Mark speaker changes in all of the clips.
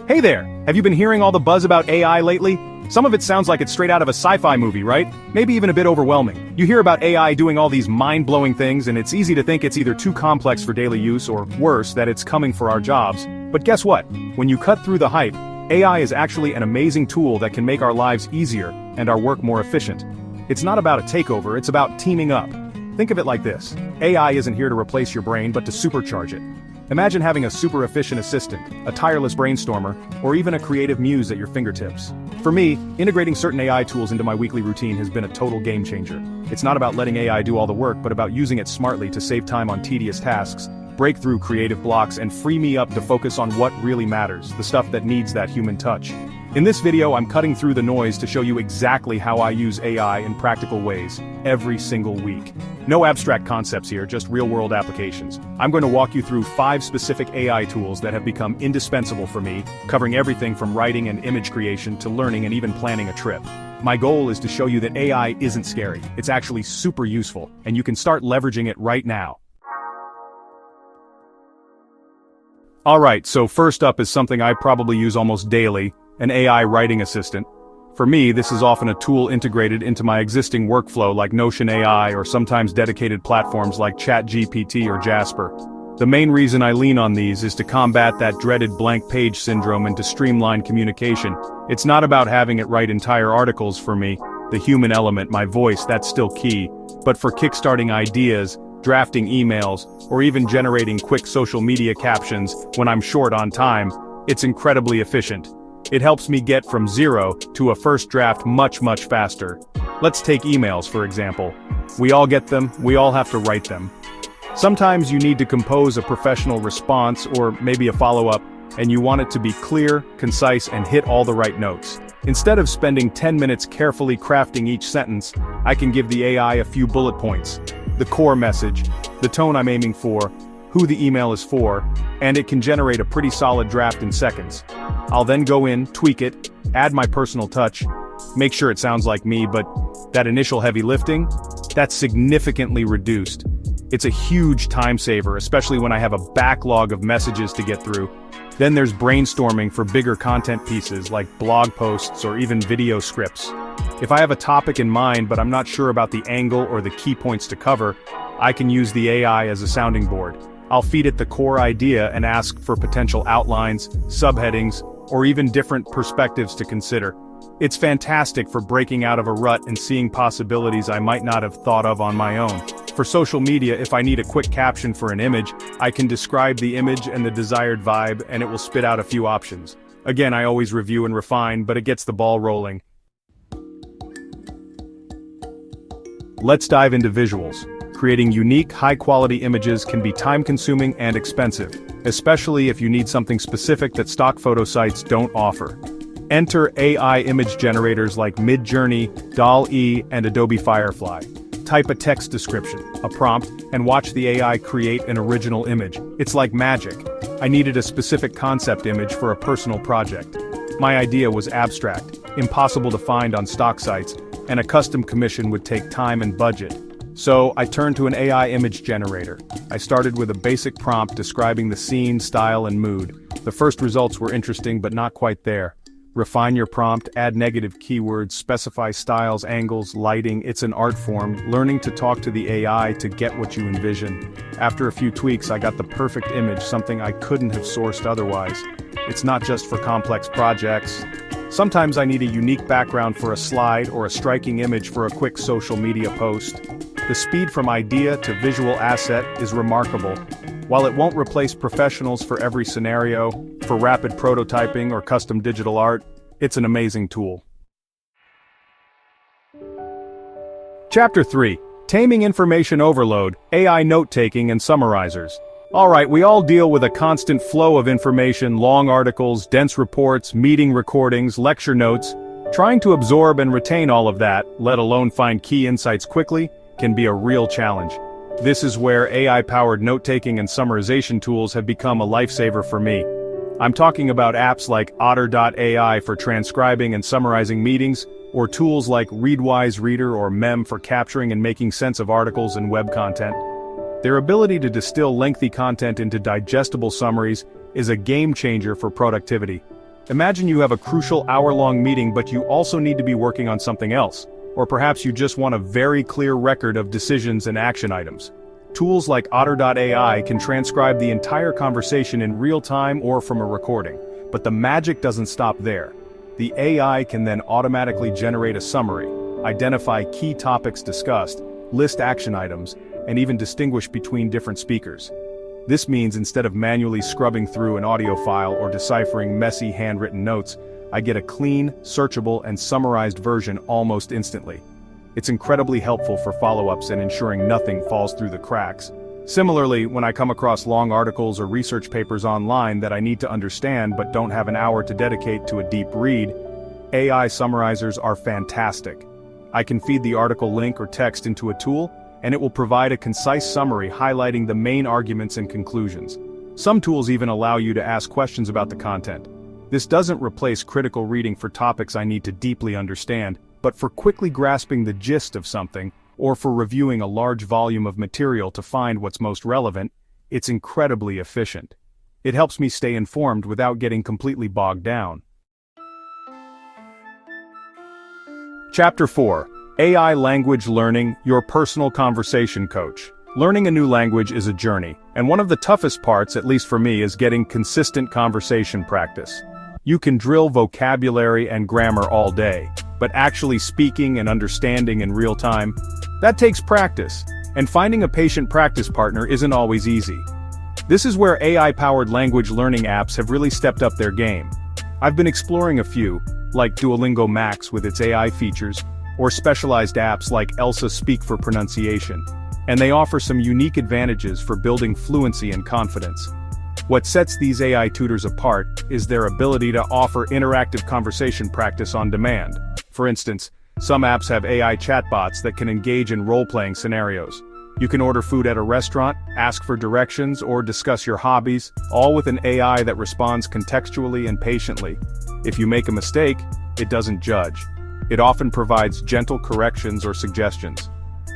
Speaker 1: Hey there! Have you been hearing all the buzz about AI lately? Some of it sounds like it's straight out of a sci-fi movie, right? Maybe even a bit overwhelming. You hear about AI doing all these mind-blowing things and it's easy to think it's either too complex for daily use or, worse, that it's coming for our jobs. But guess what? When you cut through the hype, AI is actually an amazing tool that can make our lives easier and our work more efficient. It's not about a takeover, it's about teaming up. Think of it like this. AI isn't here to replace your brain but to supercharge it. Imagine having a super efficient assistant, a tireless brainstormer, or even a creative muse at your fingertips. For me, integrating certain AI tools into my weekly routine has been a total game changer. It's not about letting AI do all the work but about using it smartly to save time on tedious tasks, break through creative blocks and free me up to focus on what really matters, the stuff that needs that human touch. In this video I'm cutting through the noise to show you exactly how I use AI in practical ways, every single week. No abstract concepts here, just real-world applications. I'm going to walk you through 5 specific AI tools that have become indispensable for me, covering everything from writing and image creation to learning and even planning a trip. My goal is to show you that AI isn't scary, it's actually super useful, and you can start leveraging it right now. Alright, so first up is something I probably use almost daily, an AI writing assistant. For me, this is often a tool integrated into my existing workflow like Notion AI or sometimes dedicated platforms like ChatGPT or Jasper. The main reason I lean on these is to combat that dreaded blank page syndrome and to streamline communication. It's not about having it write entire articles for me, the human element, my voice, that's still key, but for kickstarting ideas, drafting emails, or even generating quick social media captions when I'm short on time, it's incredibly efficient. It helps me get from zero to a first draft much faster. Let's take emails for example. We all get them, we all have to write them. Sometimes you need to compose a professional response or maybe a follow-up, and you want it to be clear, concise, and hit all the right notes. Instead of spending 10 minutes carefully crafting each sentence, I can give the AI a few bullet points. The core message, the tone I'm aiming for, who the email is for, and it can generate a pretty solid draft in seconds. I'll then go in, tweak it, add my personal touch, make sure it sounds like me, but that initial heavy lifting, that's significantly reduced. It's a huge time saver, especially when I have a backlog of messages to get through. Then there's brainstorming for bigger content pieces like blog posts or even video scripts. If I have a topic in mind but I'm not sure about the angle or the key points to cover, I can use the AI as a sounding board. I'll feed it the core idea and ask for potential outlines, subheadings, or even different perspectives to consider. It's fantastic for breaking out of a rut and seeing possibilities I might not have thought of on my own. For social media, if I need a quick caption for an image, I can describe the image and the desired vibe and it will spit out a few options. Again, I always review and refine, but it gets the ball rolling. Let's dive into visuals. Creating unique, high-quality images can be time-consuming and expensive, especially if you need something specific that stock photo sites don't offer. Enter AI image generators like Midjourney, DALL-E, and Adobe Firefly. Type a text description, a prompt, and watch the AI create an original image. It's like magic. I needed a specific concept image for a personal project. My idea was abstract, impossible to find on stock sites, and a custom commission would take time and budget. So, I turned to an AI image generator. I started with a basic prompt describing the scene, style, and mood. The first results were interesting but not quite there. Refine your prompt, add negative keywords, specify styles, angles, lighting. It's an art form, learning to talk to the AI to get what you envision. After a few tweaks, I got the perfect image, something I couldn't have sourced otherwise. It's not just for complex projects. Sometimes I need a unique background for a slide or a striking image for a quick social media post. The speed from idea to visual asset is remarkable. While it won't replace professionals for every scenario, for rapid prototyping or custom digital art, it's an amazing tool. Chapter 3. Taming Information Overload, AI Note-Taking and Summarizers. Alright, we all deal with a constant flow of information, long articles, dense reports, meeting recordings, lecture notes. Trying to absorb and retain all of that, let alone find key insights quickly, can be a real challenge. This is where AI-powered note-taking and summarization tools have become a lifesaver for me. I'm talking about apps like Otter.ai for transcribing and summarizing meetings, or tools like Readwise Reader or Mem for capturing and making sense of articles and web content. Their ability to distill lengthy content into digestible summaries is a game changer for productivity. Imagine you have a crucial hour-long meeting but you also need to be working on something else. Or perhaps you just want a very clear record of decisions and action items. Tools like Otter.ai can transcribe the entire conversation in real time or from a recording. But the magic doesn't stop there. The AI can then automatically generate a summary, identify key topics discussed, list action items, and even distinguish between different speakers. This means instead of manually scrubbing through an audio file or deciphering messy handwritten notes, I get a clean, searchable, and summarized version almost instantly. It's incredibly helpful for follow-ups and ensuring nothing falls through the cracks. Similarly, when I come across long articles or research papers online that I need to understand but don't have an hour to dedicate to a deep read, AI summarizers are fantastic. I can feed the article link or text into a tool, and it will provide a concise summary highlighting the main arguments and conclusions. Some tools even allow you to ask questions about the content. This doesn't replace critical reading for topics I need to deeply understand, but for quickly grasping the gist of something, or for reviewing a large volume of material to find what's most relevant, it's incredibly efficient. It helps me stay informed without getting completely bogged down. Chapter 4. AI Language Learning, Your Personal Conversation Coach. Learning a new language is a journey, and one of the toughest parts, at least for me, is getting consistent conversation practice. You can drill vocabulary and grammar all day, but actually speaking and understanding in real time, that takes practice, and finding a patient practice partner isn't always easy. This is where AI-powered language learning apps have really stepped up their game. I've been exploring a few, like Duolingo Max with its AI features, or specialized apps like Elsa Speak for pronunciation, and they offer some unique advantages for building fluency and confidence. What sets these AI tutors apart is their ability to offer interactive conversation practice on demand. For instance, some apps have AI chatbots that can engage in role-playing scenarios. You can order food at a restaurant, ask for directions, or discuss your hobbies, all with an AI that responds contextually and patiently. If you make a mistake, it doesn't judge. It often provides gentle corrections or suggestions.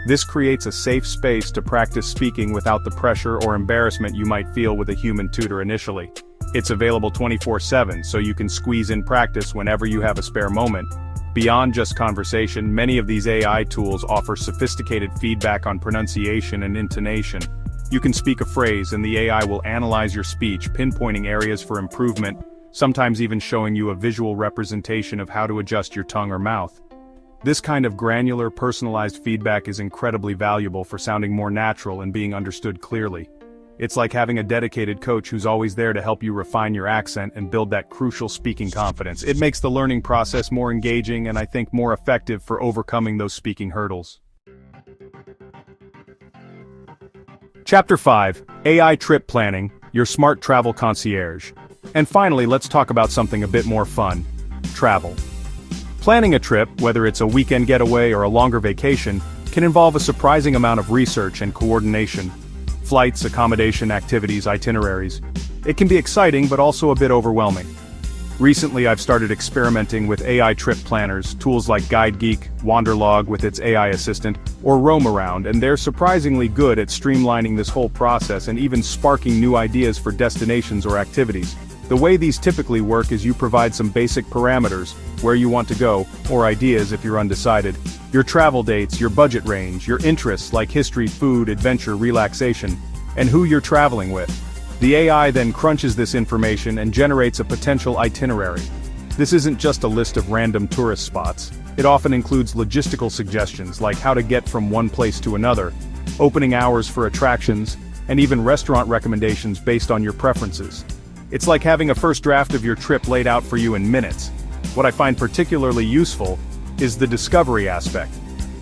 Speaker 1: This creates a safe space to practice speaking without the pressure or embarrassment you might feel with a human tutor initially. It's available 24/7, so you can squeeze in practice whenever you have a spare moment. Beyond just conversation, many of these AI tools offer sophisticated feedback on pronunciation and intonation. You can speak a phrase and the AI will analyze your speech, pinpointing areas for improvement, sometimes even showing you a visual representation of how to adjust your tongue or mouth. This kind of granular, personalized feedback is incredibly valuable for sounding more natural and being understood clearly. It's like having a dedicated coach who's always there to help you refine your accent and build that crucial speaking confidence. It makes the learning process more engaging and I think more effective for overcoming those speaking hurdles. Chapter 5. AI Trip Planning, Your Smart Travel Concierge. And finally, let's talk about something a bit more fun: travel. Planning a trip, whether it's a weekend getaway or a longer vacation, can involve a surprising amount of research and coordination. Flights, accommodation, activities, itineraries. It can be exciting but also a bit overwhelming. Recently I've started experimenting with AI trip planners, tools like GuideGeek, Wanderlog with its AI assistant, or Roam Around, and they're surprisingly good at streamlining this whole process and even sparking new ideas for destinations or activities. The way these typically work is you provide some basic parameters, where you want to go, or ideas if you're undecided, your travel dates, your budget range, your interests like history, food, adventure, relaxation, and who you're traveling with. The AI then crunches this information and generates a potential itinerary. This isn't just a list of random tourist spots. It often includes logistical suggestions like how to get from one place to another, opening hours for attractions, and even restaurant recommendations based on your preferences. It's like having a first draft of your trip laid out for you in minutes. What I find particularly useful is the discovery aspect.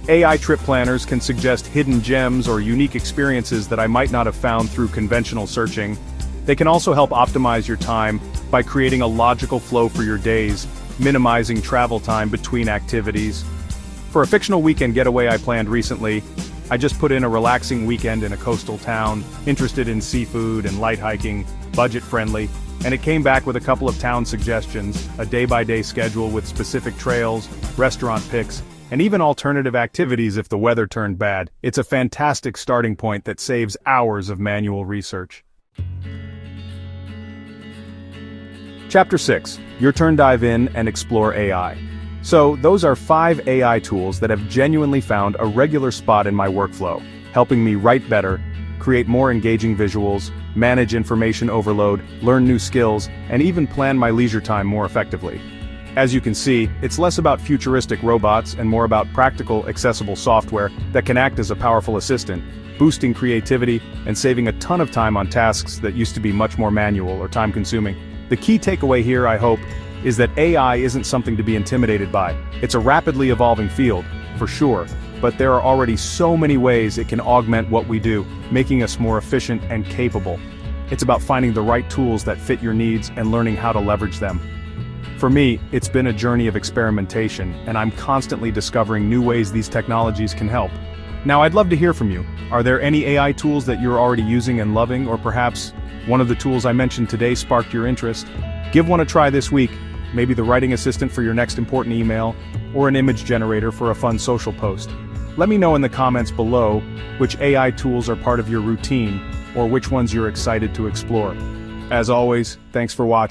Speaker 1: AI trip planners can suggest hidden gems or unique experiences that I might not have found through conventional searching. They can also help optimize your time by creating a logical flow for your days, minimizing travel time between activities. For a fictional weekend getaway I planned recently, I just put in a relaxing weekend in a coastal town, interested in seafood and light hiking, budget-friendly, and it came back with a couple of town suggestions, a day-by-day schedule with specific trails, restaurant picks, and even alternative activities if the weather turned bad. It's a fantastic starting point that saves hours of manual research. Chapter 6. Your turn, dive in and explore AI. So, those are 5 AI tools that have genuinely found a regular spot in my workflow, helping me write better, create more engaging visuals, manage information overload, learn new skills, and even plan my leisure time more effectively. As you can see, it's less about futuristic robots and more about practical, accessible software that can act as a powerful assistant, boosting creativity and saving a ton of time on tasks that used to be much more manual or time-consuming. The key takeaway here, I hope, is that AI isn't something to be intimidated by. It's a rapidly evolving field, for sure, but there are already so many ways it can augment what we do, making us more efficient and capable. It's about finding the right tools that fit your needs and learning how to leverage them. For me, it's been a journey of experimentation, and I'm constantly discovering new ways these technologies can help. Now, I'd love to hear from you. Are there any AI tools that you're already using and loving, or perhaps one of the tools I mentioned today sparked your interest? Give one a try this week, maybe the writing assistant for your next important email, or an image generator for a fun social post. Let me know in the comments below which AI tools are part of your routine, or which ones you're excited to explore. As always, thanks for watching.